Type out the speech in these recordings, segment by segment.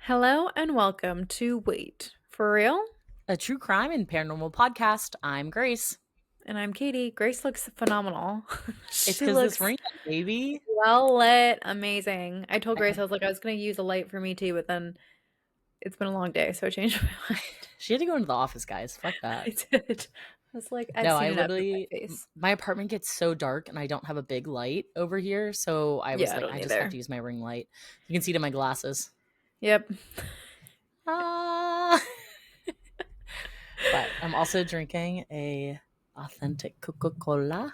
Hello and welcome to Wait, for real? A true crime and paranormal podcast. I'm Grace. And I'm Katie. Grace looks phenomenal. It's She because this looks ring, baby. well lit, amazing. I told Grace I was like I was gonna use a light for me too, but then it's been a long day, so I changed my mind. She had to go into the office, guys. Fuck that. I did. I was like, I've No, seen I enough of my literally, face. my apartment gets so dark and I don't have a big light over here. So I was Yeah, I like, don't I just have to either. use my ring light. You can see it in my glasses. Yep. Ah. But I'm also drinking a authentic Coca-Cola.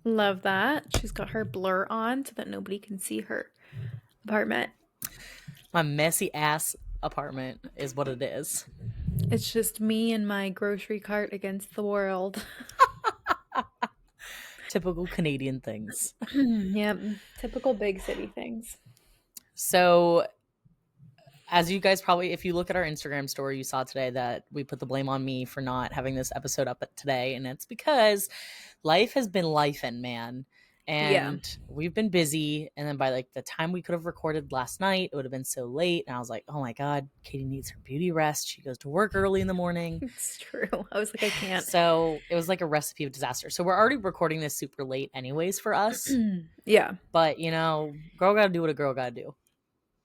Love that. She's got her blur on so that nobody can see her apartment. My messy ass apartment is what it is. It's just me and my grocery cart against the world. Typical Canadian things. Yep. Typical big city things. So as you guys probably, if you look at our Instagram story, you saw today that we put the blame on me for not having this episode up today. And it's because life has been lifing, man. Yeah. And we've been busy. And then by like the time we could have recorded last night, it would have been so late. And I was like, oh my God, Katie needs her beauty rest. She goes to work early in the morning. It's true. I was like, I can't. So it was like a recipe of disaster. So we're already recording this super late, anyways, for us. Yeah. But, girl gotta do what a girl gotta do.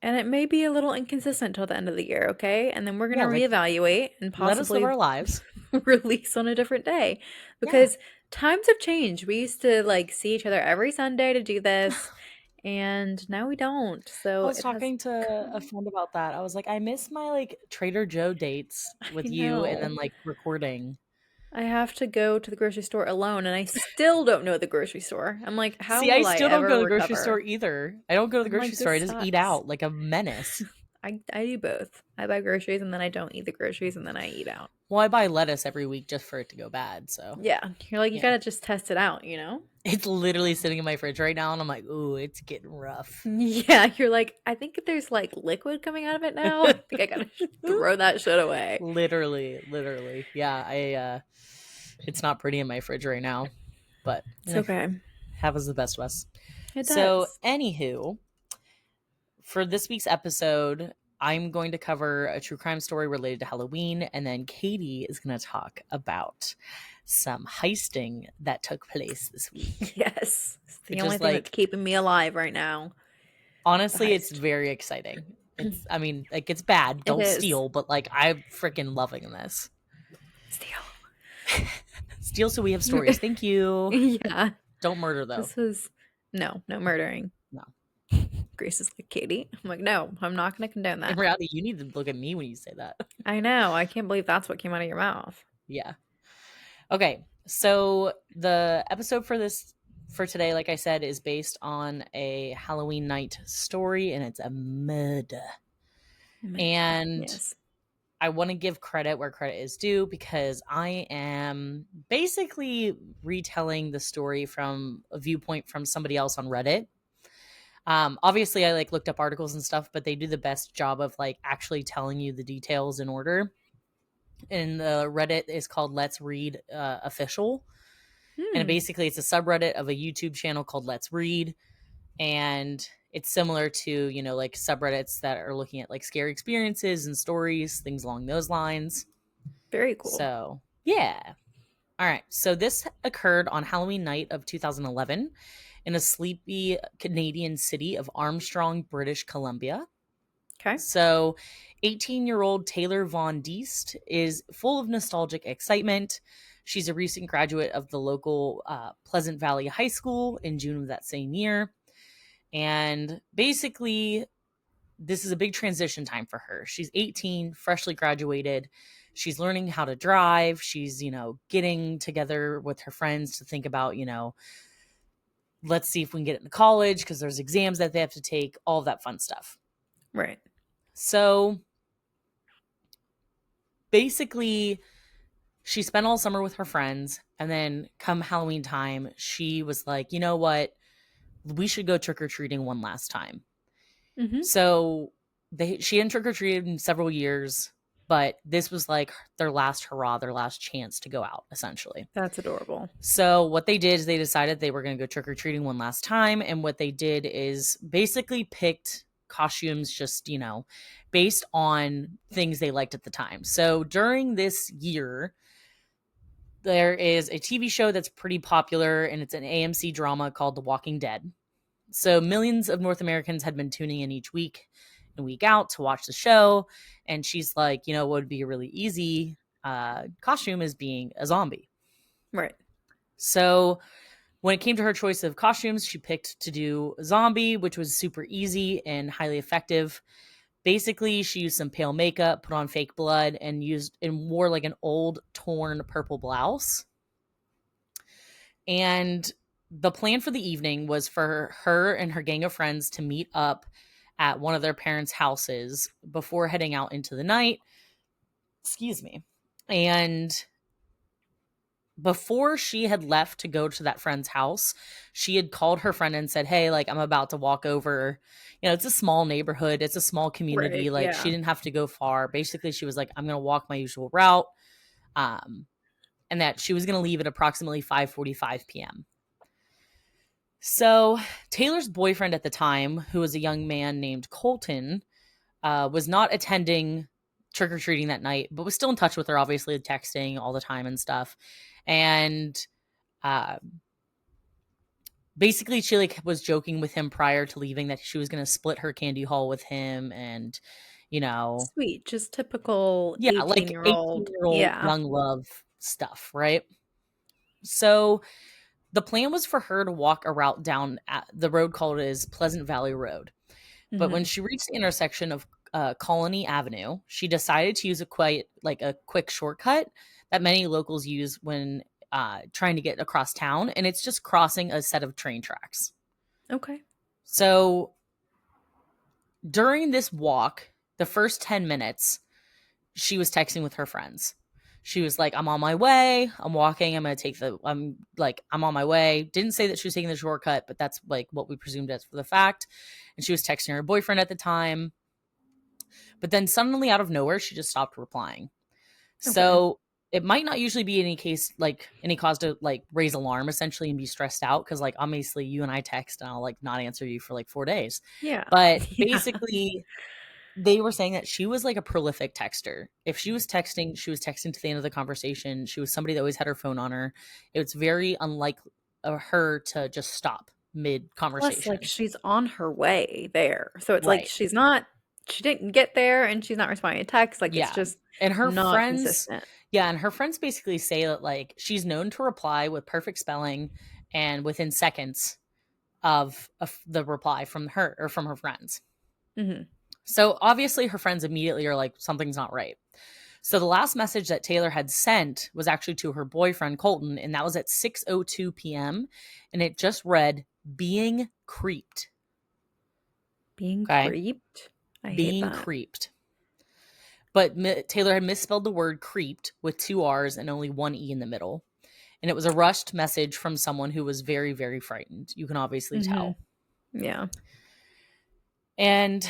And it may be a little inconsistent till the end of the year, okay? And then we're going to Yeah, like reevaluate and let us live possibly our lives. release on a different day Yeah. because times have changed. We used to like see each other every Sunday to do this, and now we don't. I So was it has talking to a come. friend about that. I was like, I miss my like Trader Joe dates I with you and then know. like recording. I have to go to the grocery store alone, and I still don't know the grocery store. I'm like, how See, I will I still don't go ever to the grocery store recover? either. I don't go to the I'm like, grocery store. this I just eat sucks. out like a menace. I do both. I buy groceries and then I don't eat the groceries and then I eat out. Well, I buy lettuce every week just for it to go bad. So, Yeah, you're like, you yeah. gotta just test it out, you know? It's literally sitting in my fridge right now and I'm like, "Ooh, it's getting rough." Yeah, you're like, I think there's like liquid coming out of it now. I think I gotta throw that shit away. Literally. Yeah, I it's not pretty in my fridge right now, but It's okay. have us the best of us. It So, does. anywho, for this week's episode, I'm going to cover a true crime story related to Halloween, and then Katie is going to talk about some heisting that took place this week, Yes. It's the which only is thing that's like, keeping me alive right now. The honestly, it's heist. very exciting. I mean, like, it's bad. It Don't is. steal, but like, I'm freaking loving this. Steal. Steal so we have stories. Thank you. Yeah. Don't murder, though. This was no murdering. No. Grace is like, Katie. I'm like, no, I'm not gonna condone In that. reality, you need to look at me when you say that. I know. I can't believe that's what came out of your mouth. Yeah. Okay, so the episode for today, like I said, is based on a Halloween night story, and it's a murder. And Yes. I want to give credit where credit is due because I am basically retelling the story from a viewpoint from somebody else on Reddit. Obviously, I like looked up articles and stuff, but they do the best job of like actually telling you the details in order. And the Reddit is called Let's Read Official. And Hmm. basically, it's a subreddit of a YouTube channel called Let's Read. And it's similar to, like subreddits that are looking at like scary experiences and stories, things along those lines. Very cool. So, yeah. All right. So, this occurred on Halloween night of 2011 in a sleepy Canadian city of Armstrong, British Columbia. Okay. So, 18-year-old Taylor Van Diest is full of nostalgic excitement. She's a recent graduate of the local Pleasant Valley High School in June of that same year. And basically, this is a big transition time for her. She's 18, freshly graduated. She's learning how to drive. She's, getting together with her friends to think about, let's see if we can get into college because there's exams that they have to take, all of that fun stuff. Right. So basically, she spent all summer with her friends. And then come Halloween time, she was like, you know what? We should go trick-or-treating one last time. Mm-hmm. So she hadn't trick-or-treated in several years, but this was like their last hurrah, their last chance to go out, essentially. That's adorable. So what they did is they decided they were going to go trick-or-treating one last time. And what they did is basically picked costumes just, based on things they liked at the time. So during this year, there is a TV show that's pretty popular, and it's an AMC drama called The Walking Dead. So millions of North Americans had been tuning in each week and week out to watch the show. And she's like, what would be a really easy costume is being a zombie. Right. So when it came to her choice of costumes, she picked to do a zombie, which was super easy and highly effective. Basically, she used some pale makeup, put on fake blood, and wore like an old torn purple blouse. And the plan for the evening was for her and her gang of friends to meet up at one of their parents' houses before heading out into the night. Excuse me. And before she had left to go to that friend's house, she had called her friend and said, "Hey, like, I'm about to walk over. It's a small neighborhood, it's a small community. Right. Like, she Yeah. didn't have to go far." Basically, she was like, "I'm going to walk my usual route." Um, and that she was going to leave at approximately 5:45 p.m. So Taylor's boyfriend at the time, who was a young man named Colton, was not attending trick or treating that night, but was still in touch with her, obviously texting all the time and stuff. And uh, basically, she like was joking with him prior to leaving that she was going to split her candy haul with him, and Sweet. Just typical yeah, like 18-year-old. 18-year-old Yeah. young love stuff, right? So the plan was for her to walk a route down at the road called is Pleasant Valley Road. But when Mhm. she reached the intersection of Colony Avenue, she decided to use a quick shortcut that many locals use when trying to get across town, and it's just crossing a set of train tracks. Okay. So during this walk, the first 10 minutes, she was texting with her friends. She was like, "I'm on my way. I'm walking. I'm on my way." Didn't say that she was taking the shortcut, but that's like what we presumed as for the fact. And she was texting her boyfriend at the time. But then suddenly out of nowhere, she just stopped replying. Okay. So it might not usually be any cause to like raise alarm essentially and be stressed out, because like obviously you and I text and I'll like not answer you for like 4 days. Yeah. But Yeah. basically they were saying that she was like a prolific texter. If she was texting, she was texting to the end of the conversation. She was somebody that always had her phone on her. It's very unlike her to just stop mid Plus, like, conversation. she's on her way there. So it's like Right. she didn't get there and she's not responding to text. Like, it's Yeah. just And her not friends, consistent. yeah, and her friends basically say that like she's known to reply with perfect spelling and within seconds of the reply from her or from her friends. Mhm. So obviously her friends immediately are like, something's not right. So the last message that Taylor had sent was actually to her boyfriend Colton, and that was at 6:02 p.m. and it just read being creeped. Being Okay? creeped? I hate Being that. creeped. But Taylor had misspelled the word creeped with two R's and only one E in the middle. And it was a rushed message from someone who was very, very frightened. You can obviously Mhm. tell. Yeah. And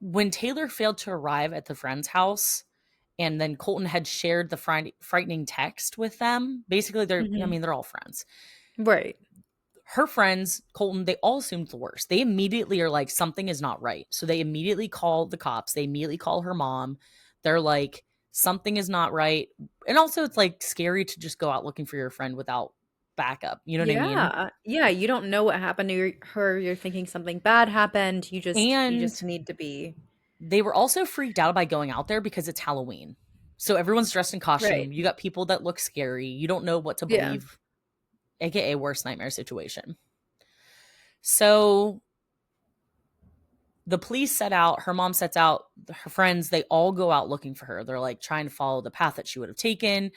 when Taylor failed to arrive at the friend's house, and then Colton had shared the frightening text with them, basically, Mhm. they're all friends. Right. Her friends, Colton, they all assumed the worst. They immediately are like, something is not right. So they immediately call the cops. They immediately call her mom. They're like, something is not right. And also, it's like scary to just go out looking for your friend without backup. You know what I mean? Yeah. Yeah, you don't know what happened to her. You're thinking something bad happened. You just And need to be they were also freaked out by going out there because it's Halloween. So everyone's dressed in right. costume. You got people that look scary. You don't know what to Yeah. believe, aka worst nightmare situation. So the police set out, her mom sets out, her friends, they all go out looking for her. They're like trying to follow the path that she would have taken.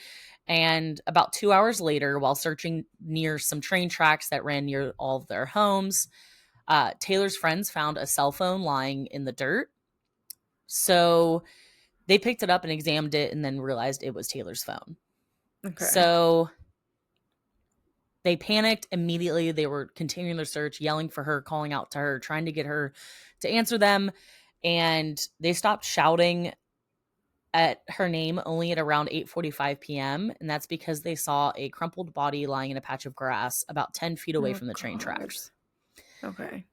And about 2 hours later, while searching near some train tracks that ran near all of their homes, Taylor's friends found a cell phone lying in the dirt. So they picked it up and examined it and then realized it was Taylor's phone. Okay. So they panicked immediately. They were continuing their search, yelling for her, calling out to her, trying to get her to answer them. And they stopped shouting at her name only at around 8:45 p.m. And that's because they saw a crumpled body lying in a patch of grass about 10 feet away Oh from the train god. tracks. Okay.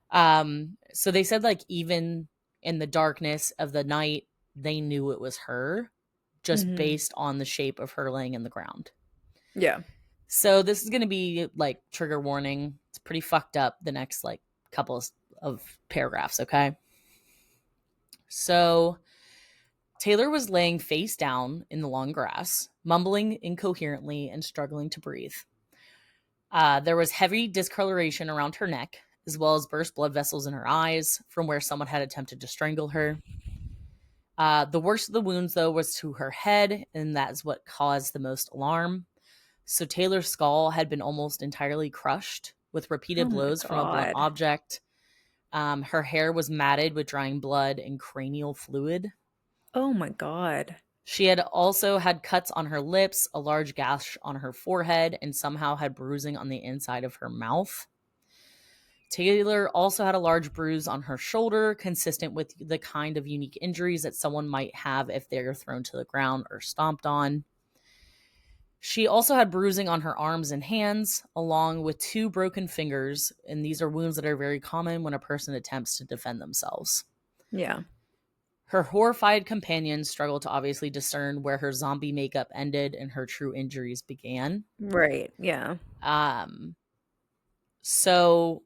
So they said like even in the darkness of the night, they knew it was her just Mhm. based on the shape of her laying in the ground. Yeah. So this is going to be like trigger warning. It's pretty fucked up the next like couple of paragraphs, okay? So Taylor was laying face down in the long grass, mumbling incoherently and struggling to breathe. There was heavy discoloration around her neck, as well as burst blood vessels in her eyes from where someone had attempted to strangle her. The worst of the wounds, though, was to her head, and that's what caused the most alarm. So Taylor's skull had been almost entirely crushed with repeated Oh my blows from a blunt god. object. Her hair was matted with drying blood and cranial fluid. Oh my god. She had also had cuts on her lips, a large gash on her forehead, and somehow had bruising on the inside of her mouth. Taylor also had a large bruise on her shoulder, consistent with the kind of unique injuries that someone might have if they're thrown to the ground or stomped on. She also had bruising on her arms and hands, along with 2 broken fingers, and these are wounds that are very common when a person attempts to defend themselves. Yeah. Her horrified companions struggled to obviously discern where her zombie makeup ended and her true injuries began. Right. Yeah. Um, so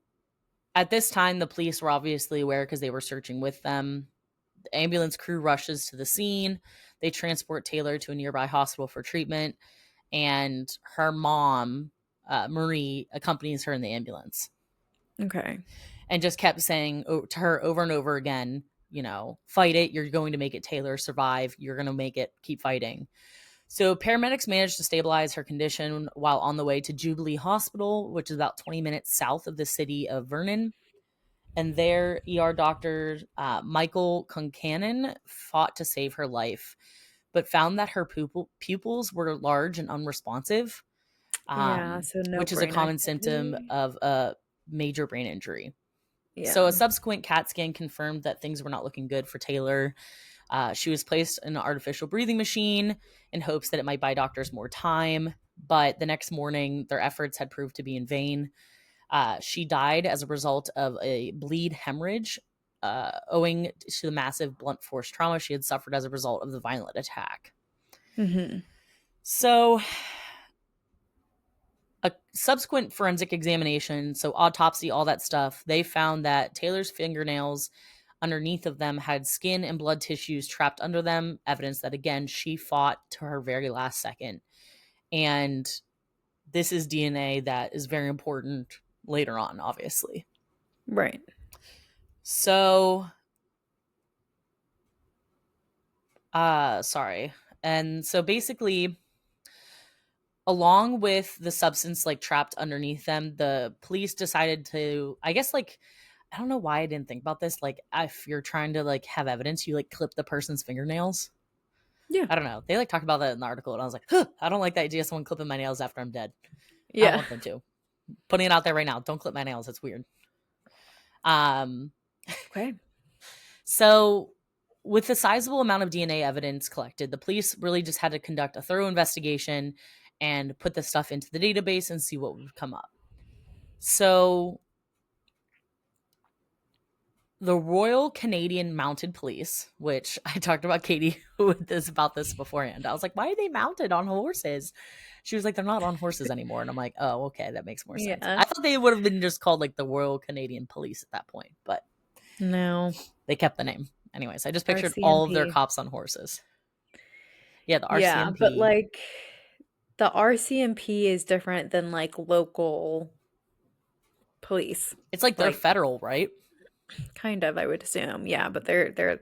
at this time, the police were obviously aware because they were searching with them. The ambulance crew rushes to the scene. They transport Taylor to a nearby hospital for treatment, and her mom, Marie, accompanies her in the ambulance Okay. and just kept saying to her over and over again, fight it. You're going to make it, Taylor. Survive. You're going to make it. Keep fighting. So paramedics managed to stabilize her condition while on the way to Jubilee Hospital, which is about 20 minutes south of the city of Vernon. And there, ER doctor Michael Concannon fought to save her life, but found that her pupils were large and unresponsive, Yeah, so no which is a brain common symptom activity. of a major brain injury. So a Yeah. subsequent CAT scan confirmed that things were not looking good for Taylor. She was placed in an artificial breathing machine in hopes that it might buy doctors more time. But the next morning, their efforts had proved to be in vain. She died as a result of a bleed hemorrhage, owing to the massive blunt force trauma she had suffered as a result of the violent attack. Mhm. So, a subsequent forensic examination, so autopsy, all that stuff, they found that Taylor's fingernails underneath of them had skin and blood tissues trapped under them, evidence that, again, she fought to her very last second. And this is DNA that is very important later on, obviously. Right. So, sorry. And so basically, along with the substance like trapped underneath them, the police decided to, I guess, like, I don't know why I didn't think about this. Like, if you're trying to like have evidence, you like clip the person's fingernails. Yeah. I don't know. They like talked about that in the article, and I was like, huh, I don't like the idea of someone clipping my nails after I'm dead. I don't Yeah. want them to. Putting it out there right now. Don't clip my nails. It's weird. Um, Okay. So, with the sizable amount of DNA evidence collected, the police really just had to conduct a thorough investigation and put this stuff into the database and see what would come up. So, the Royal Canadian Mounted Police, which I talked about Katie with this about this beforehand. I was like, why are they mounted on horses? She was like, they're not on horses anymore. And I'm like, oh, okay, that makes more sense. Yeah. I thought they would have been just called like the Royal Canadian Police at that point, but No. they kept the name. Anyways, I just pictured all of their RCMP. cops on horses. Yeah, the Yeah, but, RCMP. like, the RCMP is different than, like, local police. It's like they're Like, federal, right? kind of, I would assume. Yeah, but they're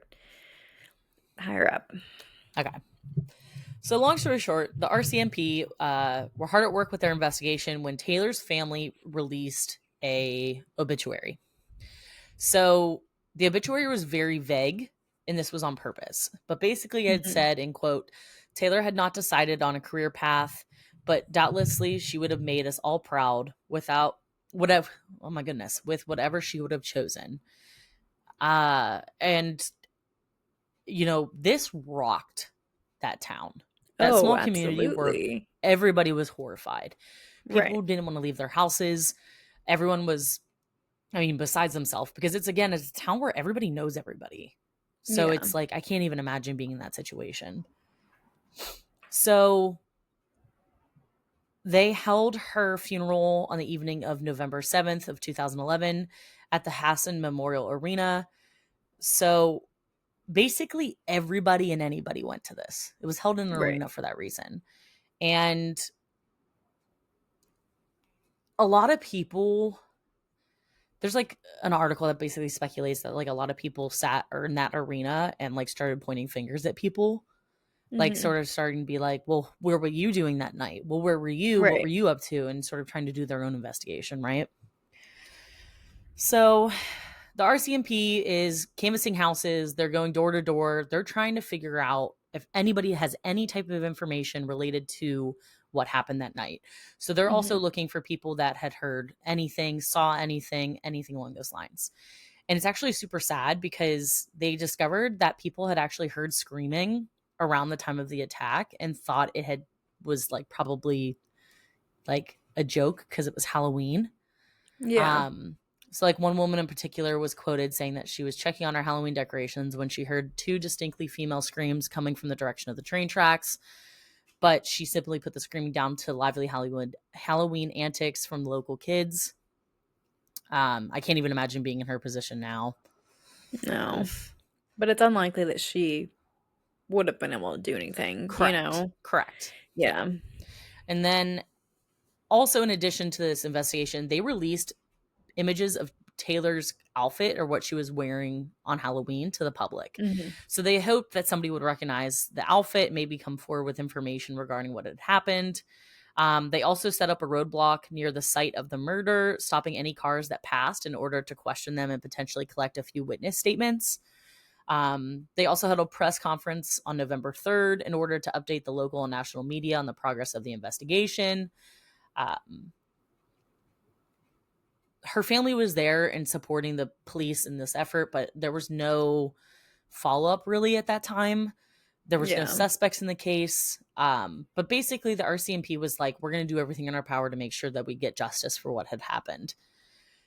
higher up. Okay. So, long story short, the RCMP were hard at work with their investigation when Taylor's family released a obituary. So, the obituary was very vague, and this was on purpose. But basically, it Mhm. said, in quote, Taylor had not decided on a career path, but doubtlessly she would have made us all proud without whatever, oh my goodness, with whatever she would have chosen. And this rocked that town, that Oh, small community where absolutely. everybody was horrified. People Right. didn't want to leave their houses. Everyone was I mean, besides himself, because it's, again, it's a town where everybody knows everybody. So Yeah. it's like, I can't even imagine being in that situation. So they held her funeral on the evening of November 7th of 2011 at the Hassan Memorial Arena. So basically everybody and anybody went to this. It was held in an Right. arena for that reason. And a lot of people, there's like an article that basically speculates that like a lot of people sat or in that arena and like started pointing fingers at people, like Mhm. sort of starting to be like, well, where were you doing that night? Well, where were you? What were Right. you up to? And sort of trying to do their own investigation, right? So the RCMP is canvassing houses. They're going door to door. They're trying to figure out if anybody has any type of information related to what happened that night. So they're also Mhm. looking for people that had heard anything, saw anything, anything along those lines. And it's actually super sad because they discovered that people had actually heard screaming around the time of the attack and thought it had was like probably like a joke because it was Halloween. Yeah. um, so like one woman in particular was quoted saying that she was checking on her Halloween decorations when she heard two distinctly female screams coming from the direction of the train tracks. But she simply put the screaming down to lively Hollywood Halloween antics from local kids. I can't even imagine being in her position now. No. Ugh. But it's unlikely that she would have been able to do anything, you Correct. know? Correct. Yeah. And then also in addition to this investigation, they released images of Taylor's outfit or what she was wearing on Halloween to the public. Mhm. So they hoped that somebody would recognize the outfit, maybe come forward with information regarding what had happened. They also set up a roadblock near the site of the murder, stopping any cars that passed in order to question them and potentially collect a few witness statements. They also held a press conference on November 3rd in order to update the local and national media on the progress of the investigation. Um, her family was there and supporting the police in this effort, but there was no follow up really at that time. There was no Yeah. suspects in the case. But basically, the RCMP was like, we're going to do everything in our power to make sure that we get justice for what had happened.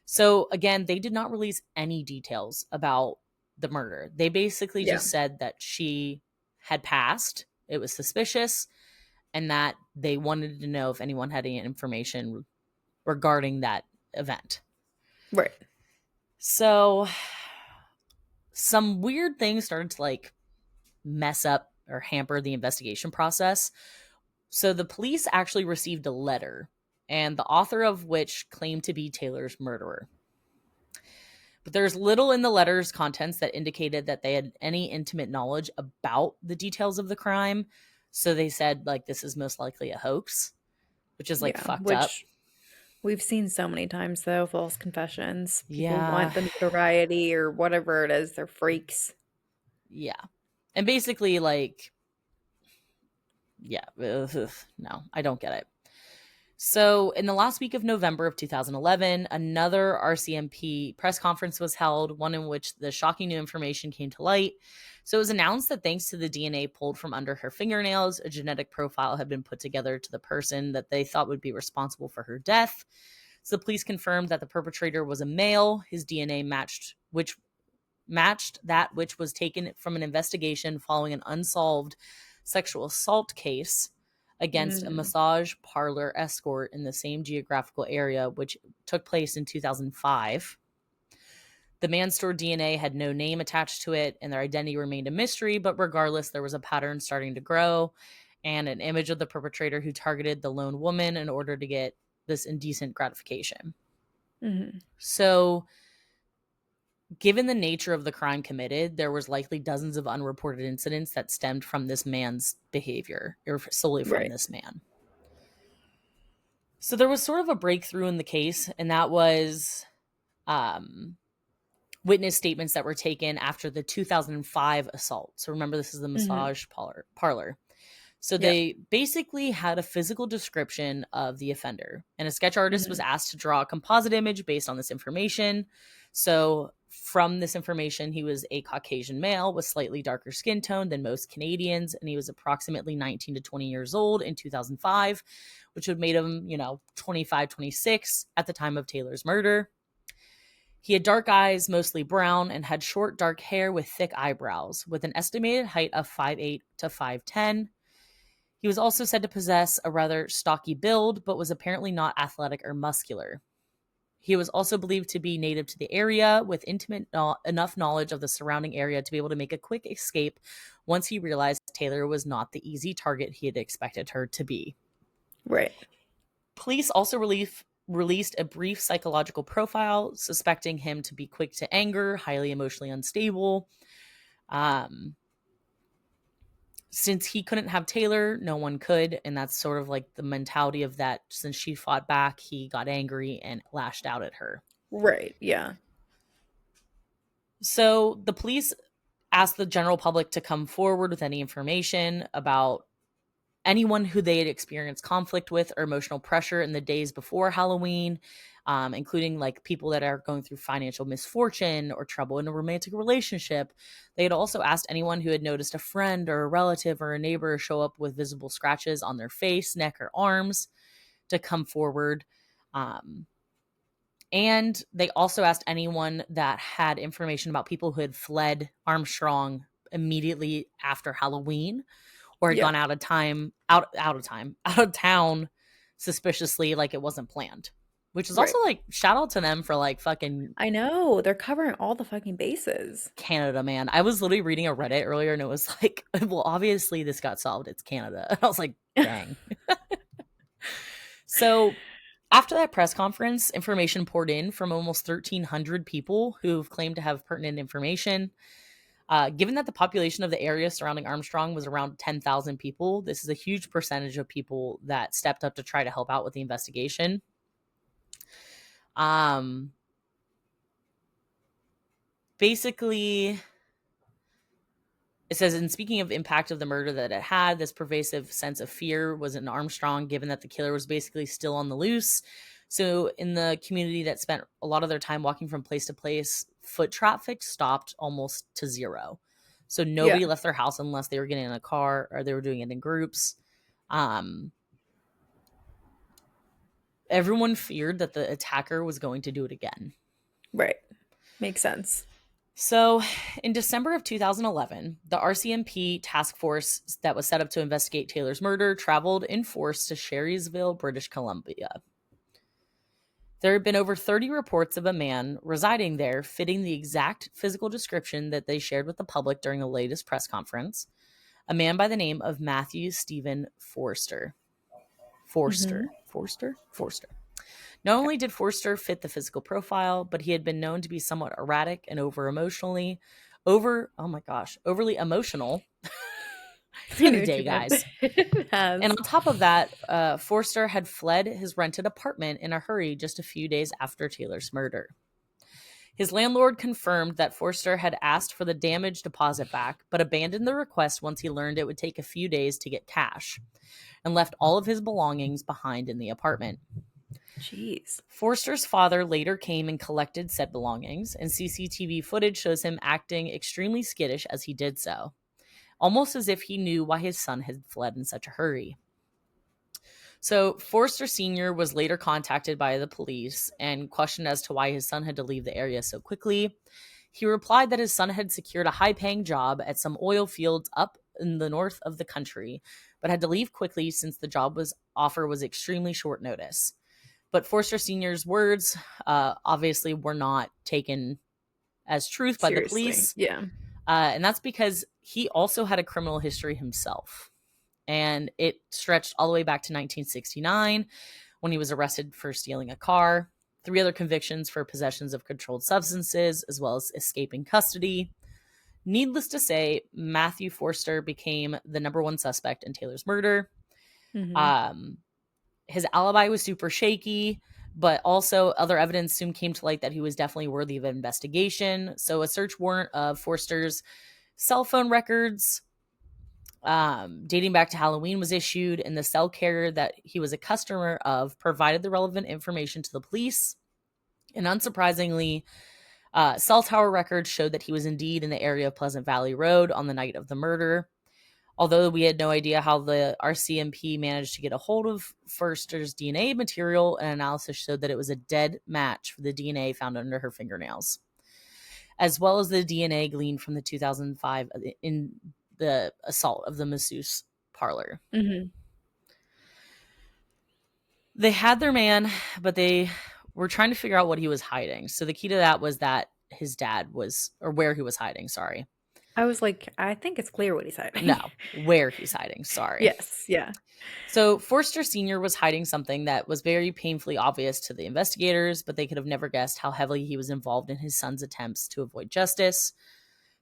So, again, they did not release any details about the murder. They basically Yeah. just said that she had passed, it was suspicious, and that they wanted to know if anyone had any information regarding that event. Right. So, some weird things started to like mess up or hamper the investigation process. So the police actually received a letter, and the author of which claimed to be Taylor's murderer. But there's little in the letter's contents that indicated that they had any intimate knowledge about the details of the crime. So they said, like, this is most likely a hoax, which is like Yeah. fucked up. Which we've seen so many times, though, false confessions. People Yeah. want the notoriety or whatever it is. They're freaks. Yeah. And basically, like, yeah, no, I don't get it. So, in the last week of November of 2011, another RCMP press conference was held, one in which the shocking new information came to light. So, it was announced that thanks to the DNA pulled from under her fingernails, a genetic profile had been put together to the person that they thought would be responsible for her death. So, the police confirmed that the perpetrator was a male. His DNA matched that which was taken from an investigation following an unsolved sexual assault case against a Mhm. massage parlor escort in the same geographical area, which took place in 2005. The man's stored DNA had no name attached to it, and their identity remained a mystery, but regardless, there was a pattern starting to grow and an image of the perpetrator who targeted the lone woman in order to get this indecent gratification. Mhm. So, given the nature of the crime committed, there was likely dozens of unreported incidents that stemmed from this man's behavior, or solely from Right. this man. So there was sort of a breakthrough in the case, and that was um, witness statements that were taken after the 2005 assault. So remember, this is the Mhm. massage parlor. So Yep. they basically had a physical description of the offender, and a sketch artist was Mhm. asked to draw a composite image based on this information. So from this information, he was a Caucasian male with slightly darker skin tone than most Canadians, and he was approximately 19 to 20 years old in 2005, which would have made him, 25, 26 at the time of Taylor's murder. He had dark eyes, mostly brown, and had short, dark hair with thick eyebrows, with an estimated height of 5'8" to 5'10". He was also said to possess a rather stocky build, but was apparently not athletic or muscular. He was also believed to be native to the area, with enough knowledge of the surrounding area to be able to make a quick escape once he realized Taylor was not the easy target he had expected her to be. Right. Police also released a brief psychological profile, suspecting him to be quick to anger, highly emotionally unstable. Since he couldn't have Taylor, no one could. And that's sort of like the mentality of that. Since she fought back, he got angry and lashed out at her. Right. Yeah. So the police asked the general public to come forward with any information about anyone who they had experienced conflict with or emotional pressure in the days before Halloween, including like people that are going through financial misfortune or trouble in a romantic relationship. They had also asked anyone who had noticed a friend or a relative or a neighbor show up with visible scratches on their face, neck, or arms to come forward. And they also asked anyone that had information about people who had fled Armstrong immediately after Halloween or had Yeah. gone out of town suspiciously, like it wasn't planned. Which is Right. also like shout out to them for like fucking I know. They're covering all the fucking bases. Canada, man. I was literally reading a Reddit earlier and it was like, well, obviously this got solved. It's Canada. And I was like, dang. So after that press conference, information poured in from almost 1,300 people who've claimed to have pertinent information. Given that the population of the area surrounding Armstrong was around 10,000 people, this is a huge percentage of people that stepped up to try to help out with the investigation. Basically, it says, in speaking of impact of the murder that it had, this pervasive sense of fear was in Armstrong, given that the killer was basically still on the loose. So in the community that spent a lot of their time walking from place to place, foot traffic stopped almost to zero. So Yeah. nobody left their house unless they were getting in a car or they were doing it in groups. Everyone feared that the attacker was going to do it again. Right. Makes sense. So, in December of 2011, the RCMP task force that was set up to investigate Taylor's murder traveled in force to Sherriesville, British Columbia. There had been over 30 reports of a man residing there fitting the exact physical description that they shared with the public during the latest press conference. A man by the name of Matthew Stephen Forster. Mm-hmm. Forster. Not only did Forster fit the physical profile, but he had been known to be somewhat erratic and overly emotional. It's been a day, guys. It And has. on top of that, Forster had fled his rented apartment in a hurry just a few days after Taylor's murder. His landlord confirmed that Forster had asked for the damage deposit back, but abandoned the request once he learned it would take a few days to get cash, and left all of his belongings behind in the apartment. Jeez. Forster's father later came and collected said belongings, and CCTV footage shows him acting extremely skittish as he did so, almost as if he knew why his son had fled in such a hurry. So Forster Sr. was later contacted by the police and questioned as to why his son had to leave the area so quickly. He replied that his son had secured a high-paying job at some oil fields up in the north of the country, but had to leave quickly since the job offer was extremely short notice. But Forster Sr.'s words obviously were not taken as truth by the Seriously. police. Yeah. And that's because he also had a criminal history himself. And it stretched all the way back to 1969 when he was arrested for stealing a car, 3 other convictions for possessions of controlled substances, as well as escaping custody. Needless to say, Matthew Forster became the number 1 suspect in Taylor's murder. Mm-hmm. His alibi was super shaky, but also other evidence soon came to light that he was definitely worthy of investigation. So a search warrant of Forster's cell phone records dating back to Halloween was issued, and the cell carrier that he was a customer of provided the relevant information to the police. And unsurprisingly, cell tower records showed that he was indeed in the area of Pleasant Valley Road on the night of the murder. Although we had no idea how the RCMP managed to get a hold of Forster's DNA material, an analysis showed that it was a dead match for the DNA found under her fingernails, as well as the DNA gleaned from the 2005 in the assault of the masseuse parlor. Mhm. They had their man, but they were trying to figure out what he was hiding. So the key to that was that his dad was, or where he was hiding, sorry. I was like, "I think it's clear what he's hiding." No, where he's hiding, sorry. Yes, yeah. So Forster Sr. was hiding something that was very painfully obvious to the investigators, but they could have never guessed how heavily he was involved in his son's attempts to avoid justice.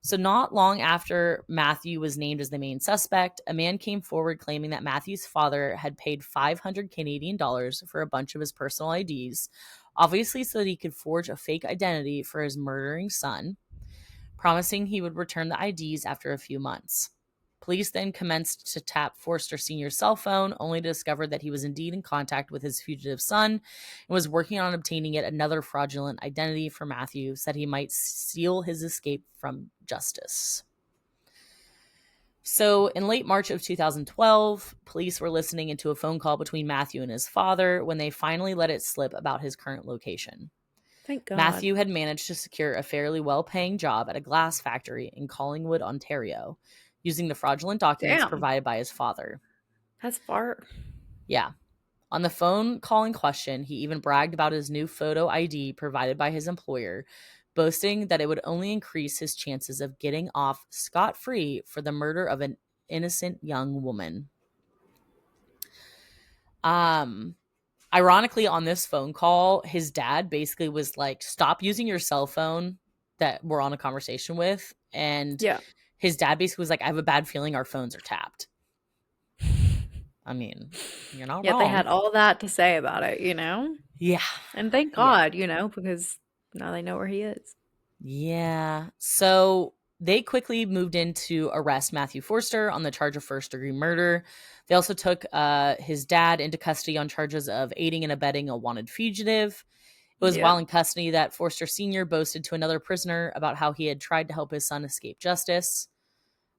So, not long after Matthew was named as the main suspect, a man came forward claiming that Matthew's father had paid 500 Canadian dollars for a bunch of his personal IDs, obviously so that he could forge a fake identity for his murdering son, promising he would return the IDs after a few months. Police then commenced to tap Forster Sr.'s cell phone, only to discover that he was indeed in contact with his fugitive son and was working on obtaining yet another fraudulent identity for Matthew so that he might seal his escape from justice. So, in late March of 2012, police were listening into a phone call between Matthew and his father when they finally let it slip about his current location. Thank God. Matthew had managed to secure a fairly well-paying job at a glass factory in Collingwood, Ontario, using the fraudulent documents Damn, provided by his father. that's far. Yeah. On the phone call in question, he even bragged about his new photo ID provided by his employer, boasting that it would only increase his chances of getting off scot-free for the murder of an innocent young woman. Um, Ironically, on this phone call, his dad basically was like, "Stop using your cell phone that we're on a conversation with." And Yeah. his dad basically was like, "I have a bad feeling our phones are tapped." I mean, you're not Yet they wrong. had all that to say about it, you know? Yeah. And thank Yeah. God, because now they know where he is. Yeah. So they quickly moved in to arrest Matthew Forster on the charge of first degree murder. They also took his dad into custody on charges of aiding and abetting a wanted fugitive. It was while Yep. in custody that Forster Sr. boasted to another prisoner about how he had tried to help his son escape justice.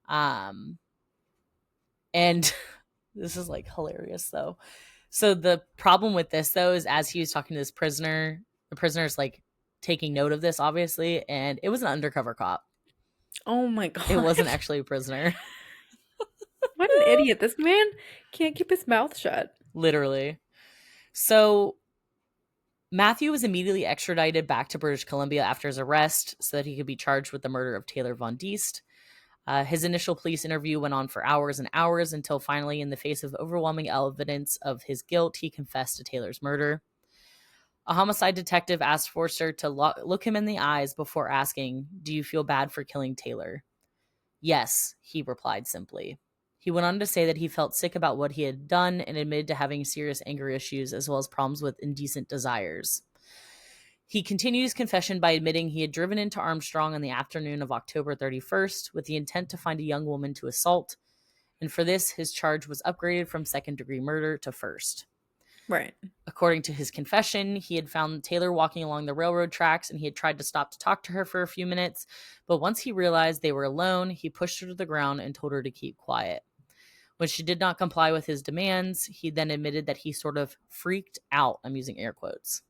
Um, and this is like hilarious, though. So the problem with this, though, is as he was talking to this prisoner, the prisoner's like taking note of this, obviously, and it was an undercover cop. Oh my It God. wasn't actually a prisoner, What an idiot. This man can't keep his mouth shut. literally. So Matthew was immediately extradited back to British Columbia after his arrest so that he could be charged with the murder of Taylor Van Diest. His initial police interview went on for hours and hours until finally, in the face of overwhelming evidence of his guilt, he confessed to Taylor's murder. A homicide detective asked Forster to look him in the eyes before asking, "Do you feel bad for killing Taylor?" "Yes," he replied simply. He went on to say that he felt sick about what he had done and admitted to having serious anger issues as well as problems with indecent desires. He continued his confession by admitting he had driven into Armstrong on the afternoon of October 31st with the intent to find a young woman to assault, and for this, his charge was upgraded from second-degree murder to first. Right. According to his confession, he had found Taylor walking along the railroad tracks and he had tried to stop to talk to her for a few minutes, but once he realized they were alone, he pushed her to the ground and told her to keep quiet. When she did not comply with his demands, he then admitted that he sort of freaked out. I'm using air quotes.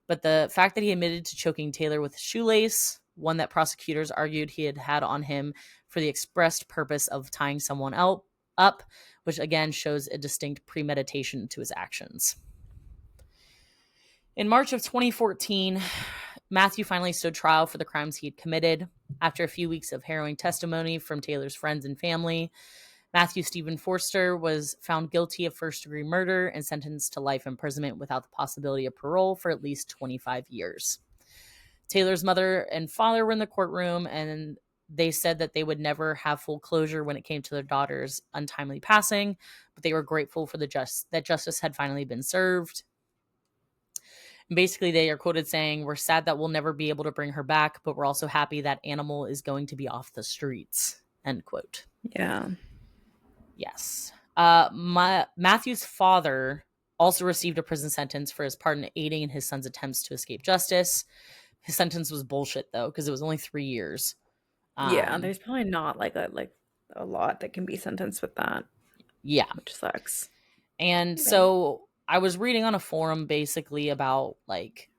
But the fact that he admitted to choking Taylor with a shoelace, one that prosecutors argued he had had on him for the expressed purpose of tying someone else up, which again shows a distinct premeditation to his actions. In March of 2014, Matthew finally stood trial for the crimes he had committed. After a few weeks of harrowing testimony from Taylor's friends and family, Matthew Stephen Forster was found guilty of first-degree murder and sentenced to life imprisonment without the possibility of parole for at least 25 years. Taylor's mother and father were in the courtroom, and they said that they would never have full closure when it came to their daughter's untimely passing, but they were grateful for that justice had finally been served. And basically, they are quoted saying, "We're sad that we'll never be able to bring her back, but we're also happy that animal is going to be off the streets." End quote. Yeah. Yes. Matthew's father also received a prison sentence for his part in aiding in his son's attempts to escape justice. His sentence was bullshit though, because it was only 3 years. Yeah, Um, there's probably not like a lot that can be sentenced with that, Yeah. which sucks. And Dang. so I was reading on a forum basically about like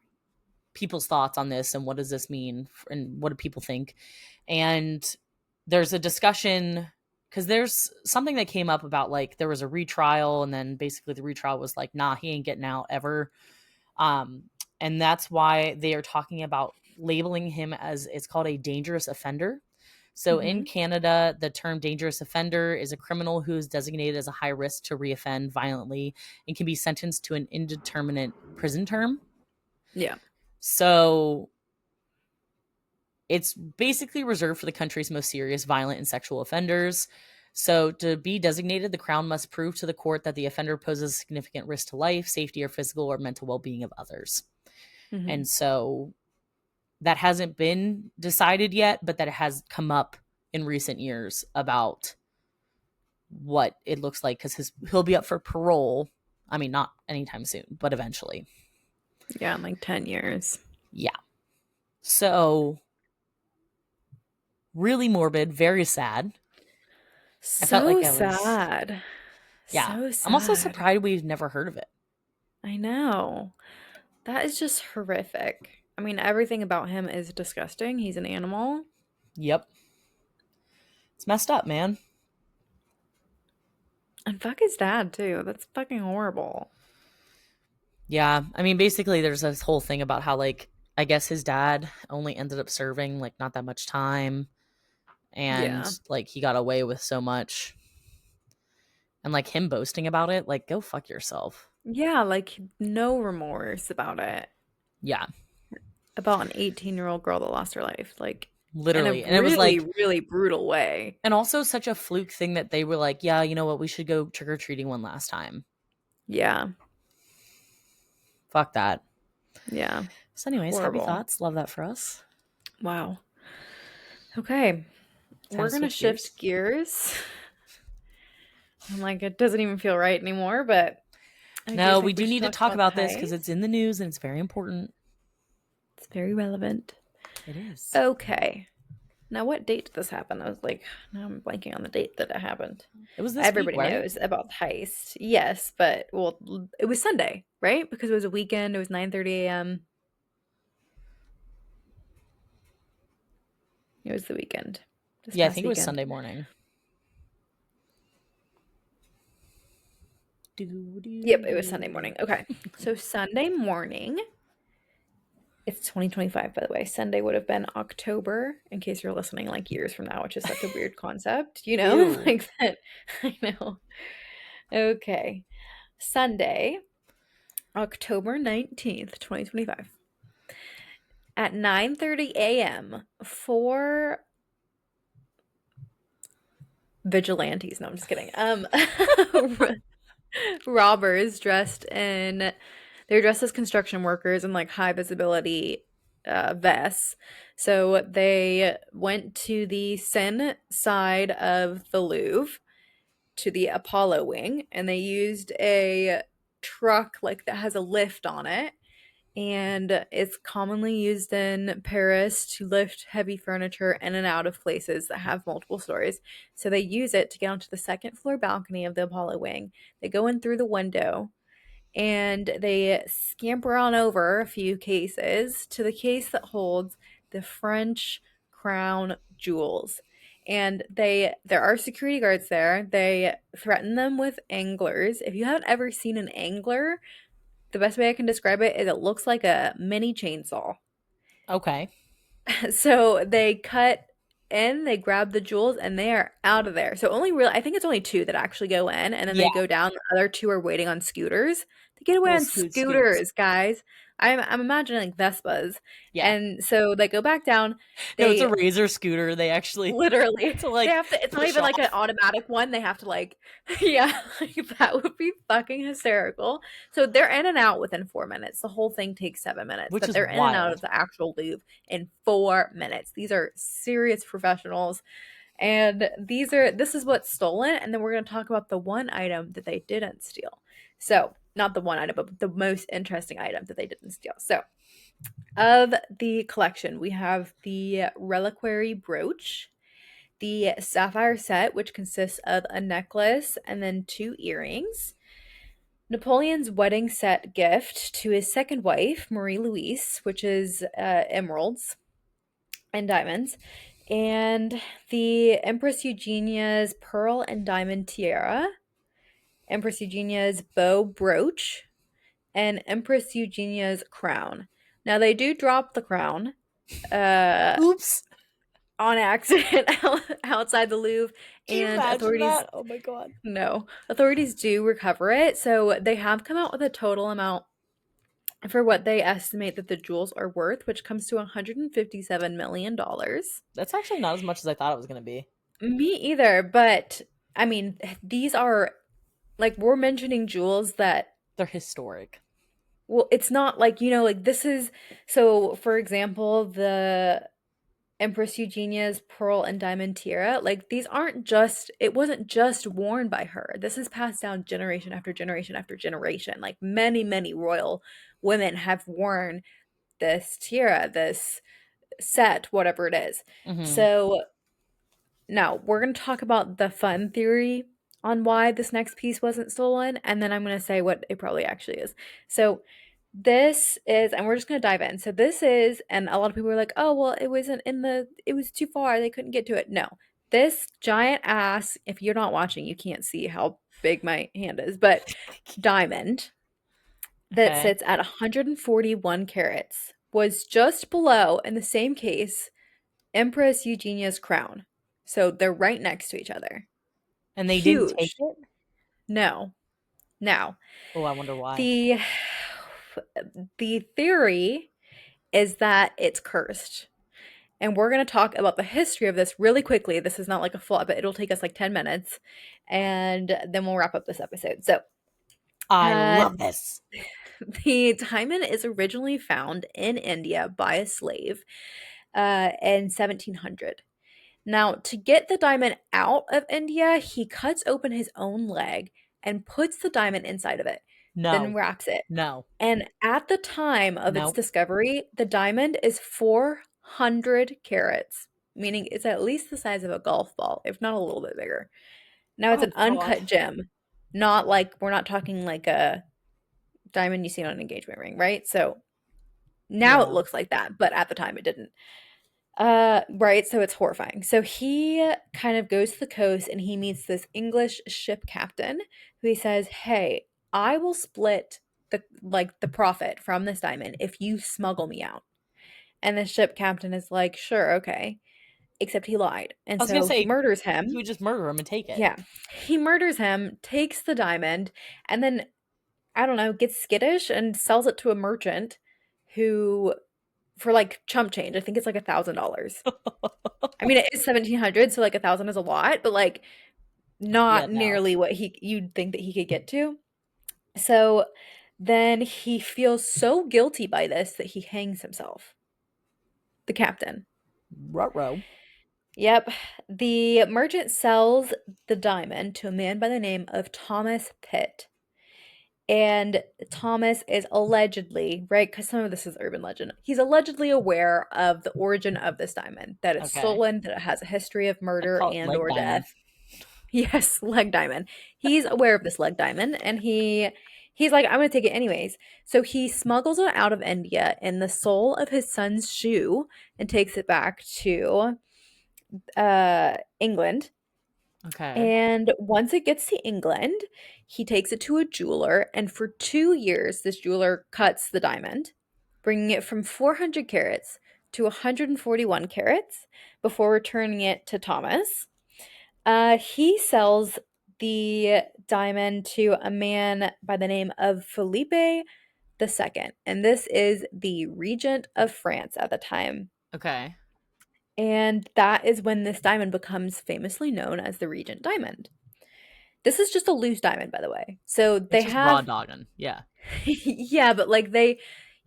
people's thoughts on this and what does this mean and what do people think. And there's a discussion because there's something that came up about like there was a retrial and then basically the retrial was like, nah, he ain't getting out ever. Um, and that's why they are talking about labeling him as it's called a dangerous offender. So in Hmm. Canada, the term dangerous offender is a criminal who is designated as a high risk to reoffend violently and can be sentenced to an indeterminate prison term. Yeah. So it's basically reserved for the country's most serious violent and sexual offenders. So to be designated, the Crown must prove to the court that the offender poses a significant risk to life, safety, or physical or mental well-being of others. Hmm. And so that hasn't been decided yet, but that has come up in recent years about what it looks like because he'll be up for parole. I mean, not anytime soon, but eventually. Yeah, in like 10 years. Yeah. So really morbid, very sad. I felt So like I was, sad. yeah. So I'm also sad. surprised we've never heard of it. I know. That is just horrific. I mean, everything about him is disgusting. He's an animal. Yep. It's messed up, man. And fuck his dad, too. That's fucking horrible. Yeah. I mean, basically, there's this whole thing about how, like, I guess his dad only ended up serving, like, not that much time. And, Yeah. like, he got away with so much. And, like, him boasting about it, like, go fuck yourself. Yeah, like no remorse about it. Yeah. About an 18-year-old girl that lost her life. Like, in a Literally. And it was really, like, really brutal way. and also such a fluke thing that they were like, yeah, you know what? We should go trick or treating one last time. Yeah. Fuck that. Yeah. So, anyways, happy Horrible. thoughts. Love that for us. Wow. Okay. Time We're to gonna switch gears. shift gears. I'm like, it doesn't even feel right anymore, but I do No, we think we do should need to talk talk about the about this because it's heist. in the news and it's very important. It's very relevant. It is. Okay. Now, what date did this happen? I was like, now I'm blanking on the date that it happened. It was this week, Everybody right? knows about the heist. Yes, but well, it was Sunday, right? Because it was a weekend. It was 9:30 a.m. It was the weekend. This Yeah, I past think it was weekend. Sunday morning. Do, do, Yep, it was Sunday do. morning. Okay. So Sunday morning, it's 2025, by the way. Sunday would have been October, in case you're listening like years from now, which is such a weird concept, you know? Ew. Like that. I know. Okay. Sunday, October 19th, 2025. At 9:30 a.m., four vigilantes, no, I'm just kidding. Robbers they're dressed as construction workers in like high visibility vests. So they went to the Seine side of the Louvre to the Apollo wing, and they used a truck like that has a lift on it, and it's commonly used in Paris to lift heavy furniture in and out of places that have multiple stories. So they use it to get onto the second floor balcony of the Apollo wing. They go in through the window and they scamper on over a few cases to the case that holds the French crown jewels. And there are security guards there. They threaten them with anglers. If you haven't ever seen an angler, the best way I can describe it is it looks like a mini chainsaw. Okay. So they cut in, they grab the jewels, and they are out of there. So I think it's only two that actually go in, and then Yeah. they go down. The other two are waiting on scooters. They get away Little on scoots. scooters, guys. I'm imagining Vespas, Yeah. and so they go back down. No, it's a They razor scooter. They actually literally, to they like have to, it's not push even like an off. automatic one. They have to like, yeah, like that would be fucking hysterical. So they're in and out within 4 minutes. The whole thing takes 7 minutes, Which but is they're in and out wild. of the actual Louvre in 4 minutes. These are serious professionals. And this is what's stolen. And then we're going to talk about the one item that they didn't steal. So, not the one item, but the most interesting item that they didn't steal. So, of the collection, we have the reliquary brooch, the sapphire set, which consists of a necklace and then two earrings. Napoleon's wedding set gift to his second wife, Marie Louise, which is emeralds and diamonds, and the Empress Eugenia's pearl and diamond tiara, Empress Eugenia's bow brooch, and Empress Eugenia's crown. Now they do drop the crown uh, Oops. on accident outside the Louvre, Can you and imagine authorities that? Oh my god. no, authorities do recover it. So they have come out with a total amount for what they estimate that the jewels are worth, which comes to $157 million. That's actually not as much as I thought it was going to be. Me either, but I mean, these are like we're mentioning jewels that, They're historic. well, it's not like, like this is so for example, the Empress Eugenia's pearl and diamond tiara, like these aren't just, it wasn't just worn by her. This is passed down generation after generation after generation. Like many, many royal women have worn this tiara, this set, whatever it is. Hmm. So now we're going to talk about the fun theory on why this next piece wasn't stolen, and then I'm going to say what it probably actually is. So this is, and we're just going to dive in. So this is, and a lot of people are like, oh, well, it wasn't in the, it was too far. They couldn't get to it. No, this giant ass, if you're not watching, you can't see how big my hand is, but diamond that Okay. sits at 141 carats was just below, in the same case, Empress Eugenia's crown. So they're right next to each other. And they didn't take Huge. it? No. Now, Oh, I wonder why. the the theory is that it's cursed. And we're going to talk about the history of this really quickly. This is not like a full, but it'll take us like 10 minutes and then we'll wrap up this episode. So, I uh love this. the diamond is originally found in India by a slave in 1700. Now, to get the diamond out of India, he cuts open his own leg and puts the diamond inside of it, then No. wraps it. No. And at the time of its No. discovery, the diamond is 400 carats, meaning it's at least the size of a golf ball, if not a little bit bigger. Now, it's Oh an god. uncut gem, not like we're not talking like a diamond you see on an engagement ring, right? So now it Yeah. looks like that, but at the time it didn't. Right, so it's horrifying. So he kind of goes to the coast and he meets this English ship captain who he says, "Hey, I will split the profit from this diamond if you smuggle me out." And the ship captain is like, "Sure, okay." Except he lied. I And was going to so he say, murders he him. would just murder him and take it. Yeah. He murders him, takes the diamond, and then I don't know, gets skittish and sells it to a merchant who for like chump change. I think it's like $1,000. I mean, it is 1700, so like 1,000 is a lot, but like Yeah, not no. nearly what he you'd think that he could get to. So then he feels so guilty by this that he hangs himself. The captain. Ruh-roh. Yep. The merchant sells the diamond to a man by the name of Thomas Pitt. And Thomas is allegedly, right? Because some of this is urban legend. He's allegedly aware of the origin of this diamond, that it's Okay. stolen, that it has a history of I'd murder call it and leg or diamond. death. Yes, leg diamond. He's aware of this leg diamond and he's like, I'm gonna take it anyways. So he smuggles it out of India in the sole of his son's shoe and takes it back to England. Okay. And once it gets to England, he takes it to a jeweler, and for 2 years, this jeweler cuts the diamond, bringing it from 400 carats to 141 carats before returning it to Thomas. He sells the diamond to a man by the name of Philippe II, and this is the regent of France at the time. Okay. And that is when this diamond becomes famously known as the Regent Diamond. This is just a loose diamond, by the way. So they It's just raw have, dogging. Yeah. yeah, but like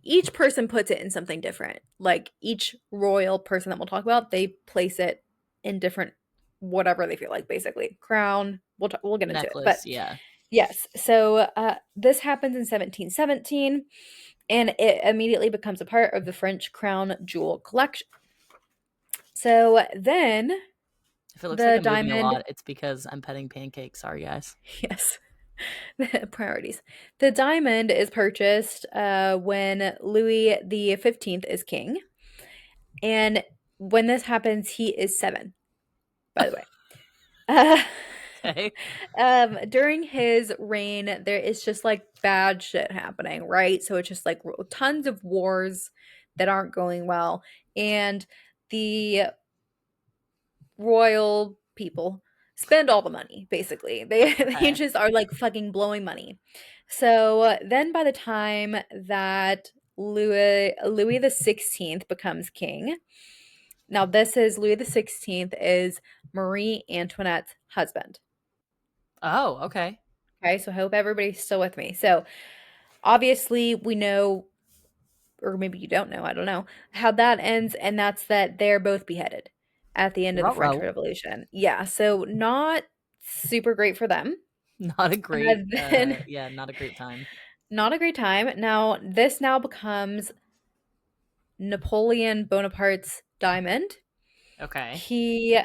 each person puts it in something different. Like each royal person that we'll talk about, they place it in different whatever they feel like, basically. Crown, we'll get into it. But Necklace. Yeah. yes, so this happens in 1717, and it immediately becomes a part of the French crown jewel collection. So then If it looks like The I'm moving a diamond, lot, it's because I'm petting pancakes. Sorry, guys. yes, priorities. The diamond is purchased when Louis the 15th is king. And when this happens, he is 7, by the way. Uh, Okay. during his reign, there is just like bad shit happening, right? So it's just like tons of wars that aren't going well. And the royal people spend all the money, basically. They Okay. just are like fucking blowing money. So then by the time that Louis the 16th becomes king, now this is Louis the 16th is Marie Antoinette's husband. Oh, okay. Okay, so I hope everybody's still with me. So obviously we know, or maybe you don't know, I don't know, how that ends, and that's that they're both beheaded at the end of the French Ruh-roh. Revolution. Yeah, so not super great for them. Not a great, Then yeah, not a great time. not a great time. Now this now becomes Napoleon Bonaparte's diamond. Okay. He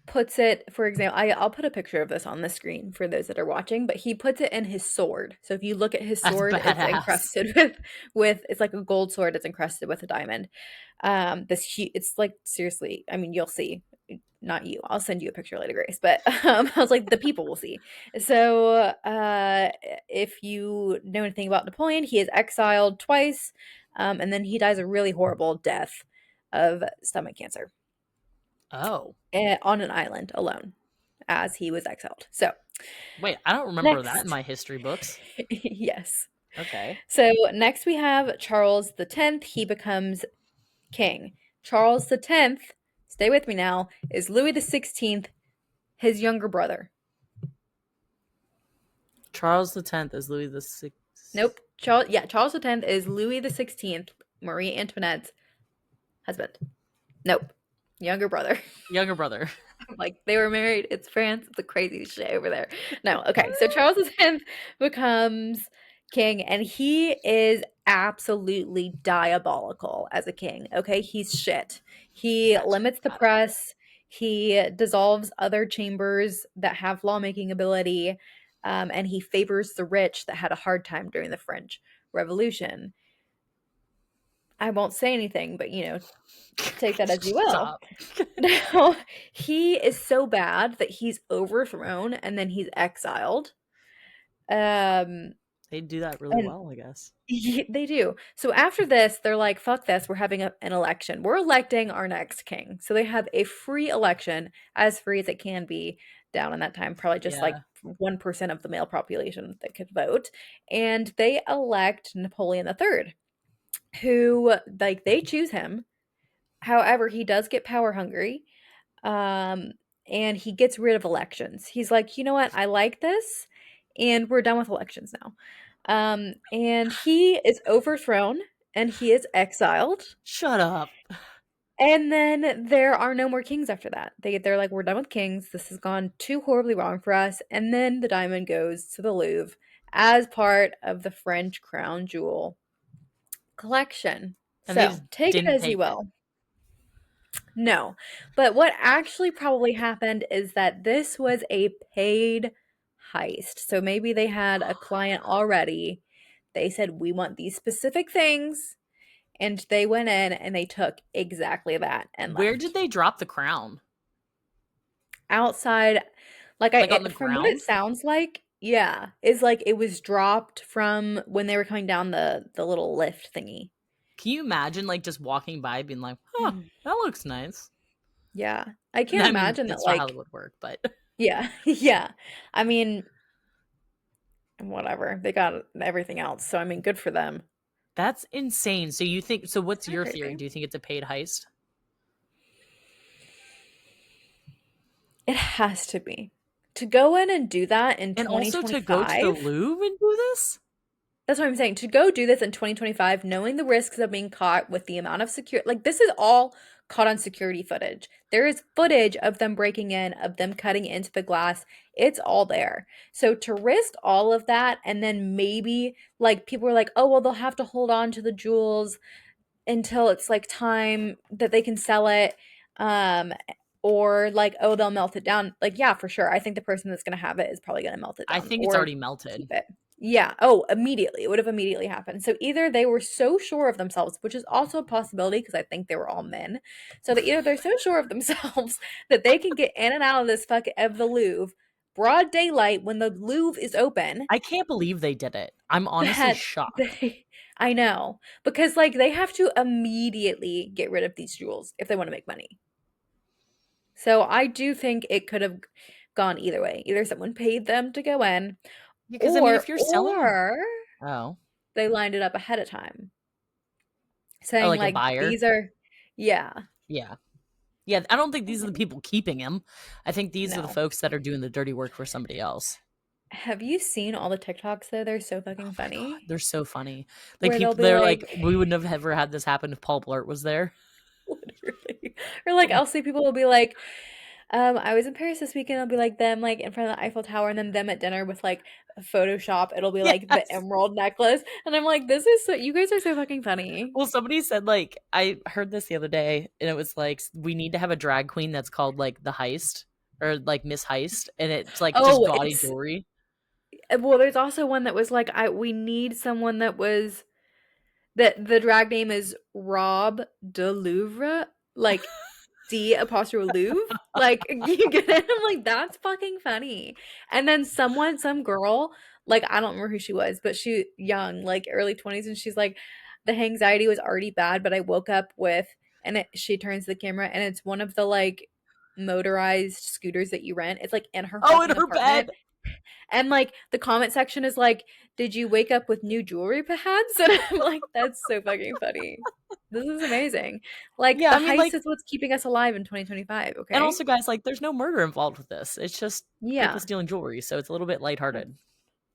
puts it, for example, I'll put a picture of this on the screen for those that are watching, but he puts it in his sword. So if you look at his That's sword, it's badass. encrusted with it's like a gold sword, it's encrusted with a diamond. It's like seriously, I mean, you'll see. Not you. I'll send you a picture later, Grace. But I was like, the people will see. So if you know anything about Napoleon, he is exiled twice, and then he dies a really horrible death of stomach cancer Oh. on an island alone as he was exiled. So, Wait, I don't remember that in next. my history books. Yes. Okay. So, next we have Charles the 10th. He becomes king. Charles the 10th, stay with me now, is Louis the 16th, his younger brother. Charles the 10th is Louis the Sixth. Nope. Charles the 10th is Louis the 16th, Marie Antoinette's husband. Nope. Younger brother. Younger brother. Like they were married. It's France. It's a crazy shit over there. No, okay. So Charles X becomes king, and he is absolutely diabolical as a king. Okay, he's shit. He That's limits the bad. press. He dissolves other chambers that have lawmaking ability, and he favors the rich that had a hard time during the French Revolution. I won't say anything, but take that as you will. Stop. Now, he is so bad that he's overthrown and then he's exiled. Um, They do that really and well, I guess. they do. So after this, they're like, fuck this, we're having an election. We're electing our next king. So they have a free election, as free as it can be down in that time, probably just like Yeah. 1% of the male population that could vote. And they elect Napoleon III, who, like, they choose him. However, he does get power hungry. Um, and he gets rid of elections. He's like, you know what? I like this, and we're done with elections now. And he is overthrown and he is exiled. Shut up. And then there are no more kings after that. They're like, we're done with kings. This has gone too horribly wrong for us. And then the diamond goes to the Louvre as part of the French crown jewel collection. And they So just take it didn't as you take it. will. No. But what actually probably happened is that this was a paid heist. So maybe they had a client already. They said, we want these specific things. And they went in and they took exactly that and Where did left. they drop the crown? Outside, Like on the from what it ground? sounds like, yeah, is like it was dropped from when they were coming down the little lift thingy. Can you imagine like just walking by being like, huh, Mhm. that looks nice? Yeah. I And can't I mean, imagine that that's not how it like would work, but yeah, yeah. I mean, whatever. They got everything else. So I mean, good for them. that's insane. So you think so what's Isn't that your theory? crazy? Do you think it's a paid heist? It has to be. To go in and do that in And also to go to the 2025. Louvre and do this? That's what I'm saying. To go do this in 2025, knowing the risks of being caught with the amount of security, like this is all caught on security footage. There is footage of them breaking in, of them cutting into the glass. It's all there. So to risk all of that and then maybe like people are like, "Oh, well they'll have to hold on to the jewels until it's like time that they can sell it." Um or like, oh, they'll melt it down. Like, yeah, for sure. I think the person that's going to have it is probably going to melt it I down think it's or already melted. keep it. Yeah. Oh, immediately. It would have immediately happened. So either they were so sure of themselves, which is also a possibility because I think they were all men. So that either they're so sure of themselves that they can get in and out of this fuck of the Louvre broad daylight when the Louvre is open, I can't believe they did it. I'm honestly that shocked. they I know. Because like they have to immediately get rid of these jewels if they want to make money. So I do think it could have gone either way. Either someone paid them to go in, Because I mean, if or you're selling, or oh, they lined it up ahead of time, oh, saying like a like buyer, these are, yeah, yeah, yeah. I don't think these are the people keeping him. I think these are the no. folks that are doing the dirty work for somebody else. Have you seen all the TikToks though? They're so Oh fucking my god, funny. they're so funny. Like Where they'll people, be they're like, like, we wouldn't have ever had this happen if Paul Blart was there. literally, or like I'll see people will be like, I was in Paris this weekend. It'll be like them like in front of the Eiffel Tower, and then them at dinner with like Photoshop. It'll be like the Yes. emerald necklace, and I'm like, this is so. You guys are so fucking funny. Well, somebody said like I heard this the other day, and it was like we need to have a drag queen that's called like the Heist or like Miss Heist, and it's like just Oh, gaudy it's jewelry. well. There's also one that was like, I we need someone that was that the drag name is Rob de Louvre, like D apostrophe Louvre. Like you get it? I'm like, that's fucking funny. And then some girl, like I don't remember who she was, but she young, like early 20s, and she's like, the anxiety was already bad, but I woke up with, and she turns to the camera, and it's one of the like motorized scooters that you rent. It's like in her Oh, in fucking her apartment. bed. And like the comment section is like, "Did you wake up with new jewelry perhaps?" And I'm like, "That's so fucking funny. This is amazing." Like Yeah, the I mean, heist like, is what's keeping us alive in 2025, and okay? also, guys, like, there's no murder involved with this. It's just people Yeah. stealing jewelry, so it's a little bit That's lighthearted.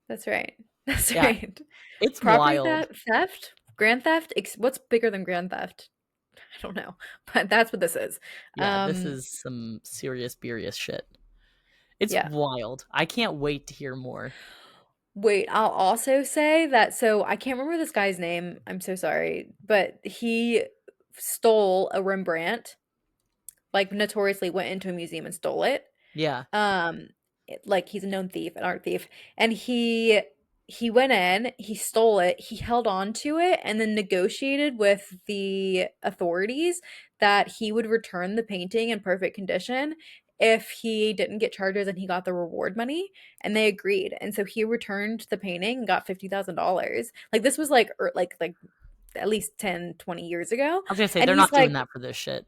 that's right. That's Yeah, right. it's Property wild. theft, grand theft, what's bigger than grand theft? I don't know, but that's what this is. Yeah, this Um, is some serious, serious shit. It's yeah. wild. I can't wait to hear more. Wait, I'll also say that so I can't remember this guy's name. I'm so sorry, but he stole a Rembrandt, like notoriously went into a museum and stole it. Yeah. Um, like he's a known thief, an art thief, and he went in, he stole it, he held on to it, and then negotiated with the authorities that he would return the painting in perfect condition if he didn't get charges and he got the reward money, and they agreed. And so he returned the painting and got $50,000. Like this was like like at least 10, 20 years ago. I was gonna say And they're he's not doing like, that for this shit.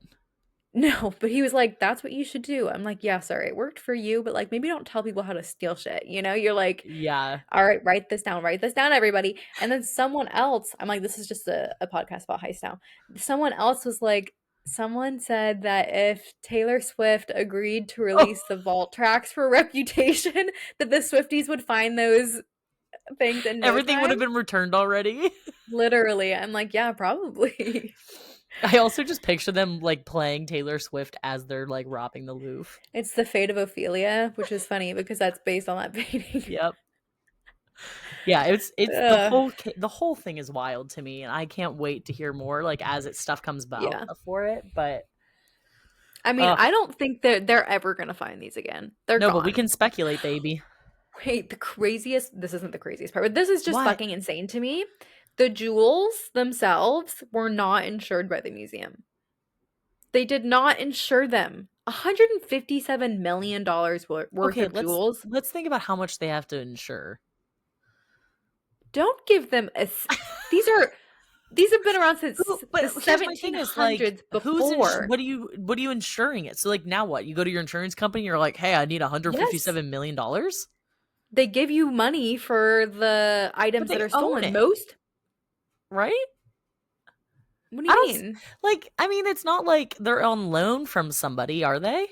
no, but he was like, "That's what you should do." I'm like, "Yeah, sorry, it worked for you, but like maybe don't tell people how to steal shit." You know, you're like, Yeah. "All right, write this down, everybody." And then someone else, I'm like, "This is just a podcast about heist now." Someone else was like, someone said that if Taylor Swift agreed to Oh, release the vault tracks for Reputation, that the Swifties would find those things in no everything would time. have been returned already. Literally, I'm like, "Yeah, probably." I also just picture them like playing Taylor Swift as they're like robbing the Louvre. It's the fate of Ophelia, which is funny because that's based on that painting. Yep. Yeah, it's Ugh, the whole thing is wild to me, and I can't wait to hear more like as it stuff comes about yeah. for it. But I mean, uh I don't think that they're ever gonna find these again. They're no, but we gone. can speculate, baby. Wait, the craziest, this isn't the craziest part, but this is just What? fucking insane to me. The jewels themselves were not insured by the museum. They did not insure them. $157 million worth Okay, of jewels. let's think about how much they have to insure. Don't give them these are these have been around since But the here's my thing is like 1700s before. what are you insuring it? So like now what? You go to your insurance company, you're like, "Hey, I need Yes. 157 million dollars?" They give you money for the But items that they are own stolen. it, Most? right? What do I you don't mean? like I mean, it's not like they're on loan from somebody, are they?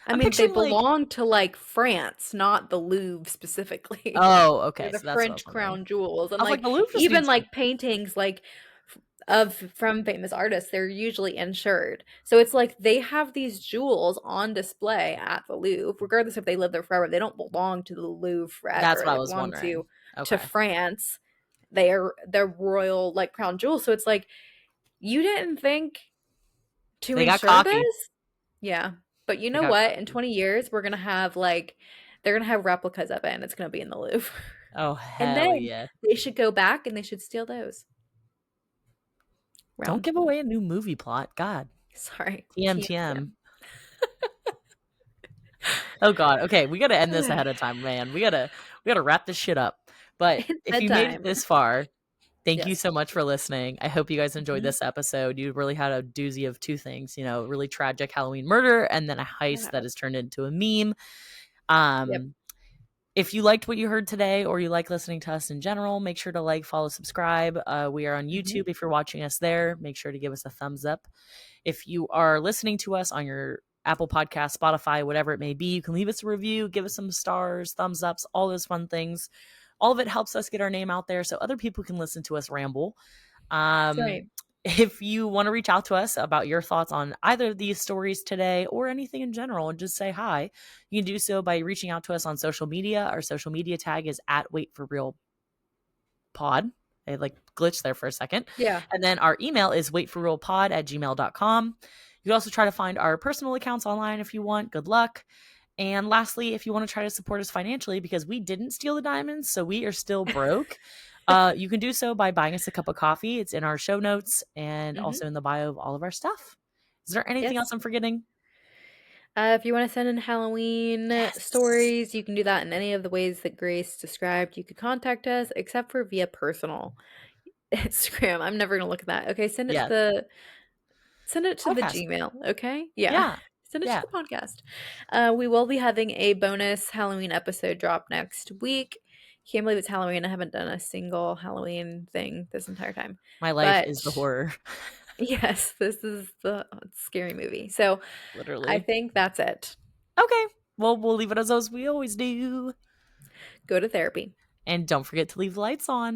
I I'm mean, they picturing like, belong to like France, not the Louvre specifically. oh, They're okay, the so that's what I was French wondering. crown jewels. And I was like, like the Louvre just even needs to. like paintings like of from famous artists, they're usually insured. So it's like they have these jewels on display at the Louvre, regardless if they live there forever. They don't belong to the Louvre That's forever. what I They was belong wondering. to Okay. France. They're royal like crown jewels. So it's like you didn't think to They got insure cocky. this? Yeah. But you It know got what? In crappy. 20 years, we're gonna have like they're gonna have replicas of it and it's gonna be in the Louvre. Oh, And hell then yeah. they should go back and they should steal those. Don't Round give 2. away a new movie plot. God. Sorry. TM, TM. TM. Oh god. Okay, we gotta end this ahead of time, man. We gotta wrap this shit up. But It's if you made it bedtime. this far, thank you Yes. so much for listening. I hope you guys enjoyed Mhm. this episode. You really had a doozy of two things, really tragic Halloween murder and then a heist that Yeah. has turned into a meme. Yep. Um, if you liked what you heard today or you like listening to us in general, make sure to like, follow, subscribe. We are on YouTube. Mhm. If you're watching us there, make sure to give us a thumbs up. If you are listening to us on your Apple Podcast, Spotify, whatever it may be, you can leave us a review, give us some stars, thumbs ups, all those fun things. All of it helps us get our name out there so other people can listen to us ramble. That's Um, right. if you want to reach out to us about your thoughts on either of these stories today or anything in general and just say hi, you can do so by reaching out to us on social media. Our social media tag is at Wait for Real Pod. I like glitched there for a second. Yeah. And then our email is waitforrealpod@gmail.com. You can also try to find our personal accounts online if you want. Good luck. And lastly, if you want to try to support us financially, because we didn't steal the diamonds, so we are still broke, you can do so by buying us a cup of coffee. It's in our show notes and Mhm. also in the bio of all of our stuff. Is there anything else Yes. I'm forgetting? If you want to send in Halloween Yes. stories, you can do that in any of the ways that Grace described. You could contact us, except for via personal Instagram. I'm never gonna look at that. Okay, Yeah. send it to the Podcast. Gmail. Okay, yeah, Yeah. send it to Yeah. the podcast. We will be having a bonus Halloween episode drop next week. Can't believe it's Halloween. I haven't done a single Halloween thing this entire time, My life but is the horror. yes, this is the scary movie. So I Literally. think that's it. Okay. Well, we'll leave it as we always do. Go to therapy. And don't forget to leave the lights on.